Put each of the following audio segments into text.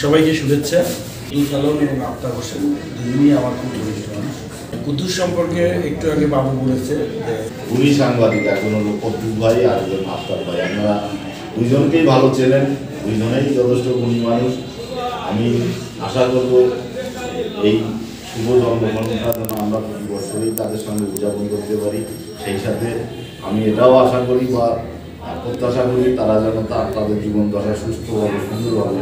সবাইকে শুভেচ্ছা। কুদ্দুস আলম এবং আফতাব হোসেন দুজনই আমার খুব ঘনিষ্ঠ মানুষ। কুদ্দুস সম্পর্কে একটু আগে বাবু বলেছে যে উনি সাংবাদিক, একজন হলো কুদ্দুস ভাই আর একজন আফতাব ভাই। আপনারা দুইজনকেই ভালো চেনেন, দুইজনেই যথেষ্ট গুণী মানুষ। আমি আশা করব এই শুভ জন্মদিনটা যেন আমরা প্রতি বছরই তাদের সঙ্গে উদযাপন করতে পারি। সেই সাথে আমি এটাও আশা করি বা প্রত্যাশা করি তারা যেন তাদের জীবন দশা সুস্থভাবে সুন্দরভাবে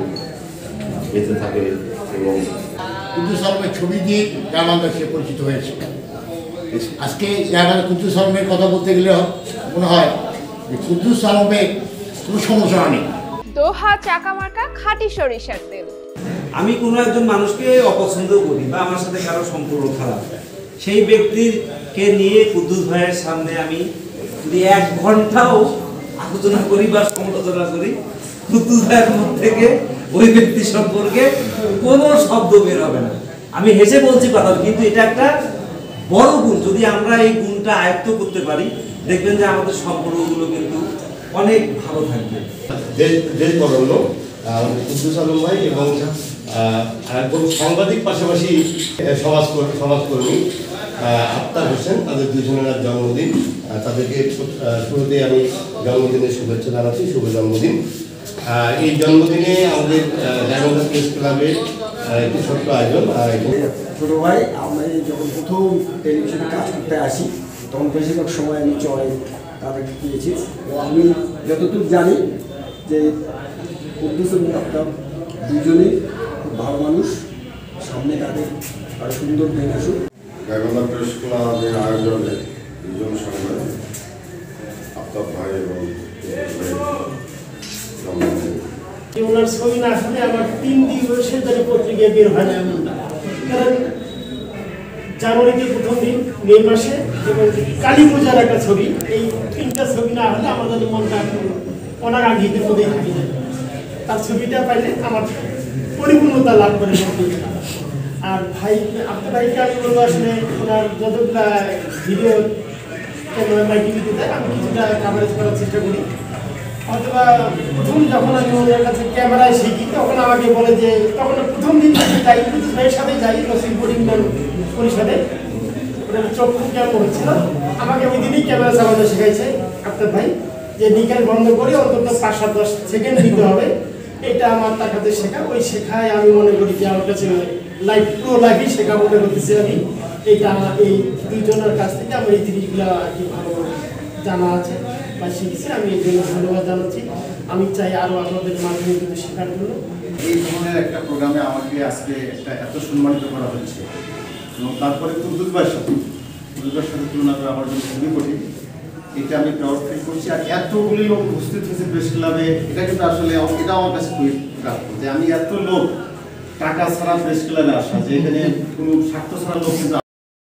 বেঁচে থাকে। এবং কুদ্দুস আলমের ছবি দিয়ে গ্রামাঞ্চল সে পরিচিত হয়েছে। আজকে কুদ্দুস আলমের কথা বলতে গেলে মনে হয় যে কুদ্দুস আলমের কোনো সমালোচনা নেই। দোহা চাকামার্কা খাঁটি সরিষার তেল। আমি কোনো একজন মানুষকে অপছন্দ করি বা আমার সাথে কারো সম্পর্ক খারাপ, সেই ব্যক্তিকে নিয়ে কুদ্দুস ভাইয়ের সামনে আমি যদি 1 ঘন্টাও আলোচনা করি বা সমালোচনা করি, কুদ্দুস ভাইয়ের মধ্যে থেকে ওই ব্যক্তি সম্পর্কে কোনো শব্দ বের হবে না। আমি হেসে বলছি কথা, কিন্তু এটা একটা বড় গুণ। যদি আমরা এই গুণটা আয়ত্ত করতে পারি, দেখবেন যে আমাদের সম্পর্কগুলো কিন্তু অনেক ভালো থাকবে। দেশ বরণ্য কুদ্দুস আলম ভাই এবং একজন সাংবাদিক পাশাপাশি সমাজকর্মী আফতাব হোসেন, তাদের দুজনের জন্মদিন। তাদেরকে শুরুতে আমি জন্মদিনের শুভেচ্ছা জানাচ্ছি, শুভ জন্মদিন। এই জন্মদিনে আমাদের ডায়মন্ড প্রেস ক্লাবের একটি ছোট্ট আয়োজন। ছোটো ভাই, আমি যখন প্রথম টেলিভিশনে কাজ করতে আসি তখন বেশিরভাগ সময় আমি চড়াই তাদেরকে দিয়েছি। তো আমি যতটুকু জানি যে কুদ্দুস এবং আফতাব দুজনেই খুব ভালো মানুষ। সামনে তাদের আরও সুন্দর দিন আসুক। ডায়মন্ড প্রেস ক্লাবের আয়োজনে দুজন সাংবাদিক আফতাব ভাই এবং ওনার ছবি না আসলে আমার 3 দিবসের ধরে পত্রিকায় বের হয় না। কারণ জানুয়ারিতে প্রথম দিন, মে মাসে এবং কালী পূজার একটা ছবি, এই 3টা ছবি না হলে আমাদের মনটা অনাকাঙ্ক্ষিতের মধ্যেই থাকি যায়। তার ছবিটা পাইলে আমার পরিপূর্ণতা লাভ করে পত্রিকা। আর ভাই আপনার ভাইকে আমি বলবো আসলে ওনার যতগুলা ভিডিও ক্যামেরা টিভিতে দেয় আমি কিছুটা কাভারেজ করার চেষ্টা করি। অথবা প্রথম যখন আমি ওদের কাছে ক্যামেরায় শিখি তখন আমাকে বলে যে, তখন প্রথম দিন যাই কুদ্দুস ভাইয়ের সাথে যাই নসিমপুর ইউনিয়ন পরিষদে, চক্ষু ক্যাম্প হচ্ছিল। আমাকে ওই দিনই ক্যামেরা চালানো শেখাইছে আফতাব ভাই, যে নিকাল বন্ধ করে অন্তত 5-10 সেকেন্ড দিতে হবে। এটা আমার তার কাছে শেখা। ওই শেখায় আমি মনে করি যে আমার কাছে পুরো লাইফই শেখা মনে করতেছি আমি। এইটা আমার এই দুইজনের কাছ থেকে আমার এই জিনিসগুলো আর কি ভালো জানা আছে বা শিখছি। আমি এই জন্য ধন্যবাদ জানাচ্ছি। আমি চাই আরও আপনাদের মাধ্যমে কিন্তু শেখার জন্য। এই ধরনের একটা প্রোগ্রামে আমাকে আজকে এত সম্মানিত করা হচ্ছে এবং তারপরে কুদ্দুস ভাইয়ের সাথে তুলনা করা আমার জন্য খুবই কঠিন। এটা আমি প্রাউড ফিল করছি। আর এতগুলি লোক উপস্থিত হয়েছে প্রেস ক্লাবে, এটা কিন্তু আসলে এটা আমার কাছে খুবই প্রাপ্য যে আমি এত লোক টাকা ছাড়া প্রেস ক্লাবে আসা, যে এখানে কোনো স্বার্থ ছাড়া লোক কিন্তু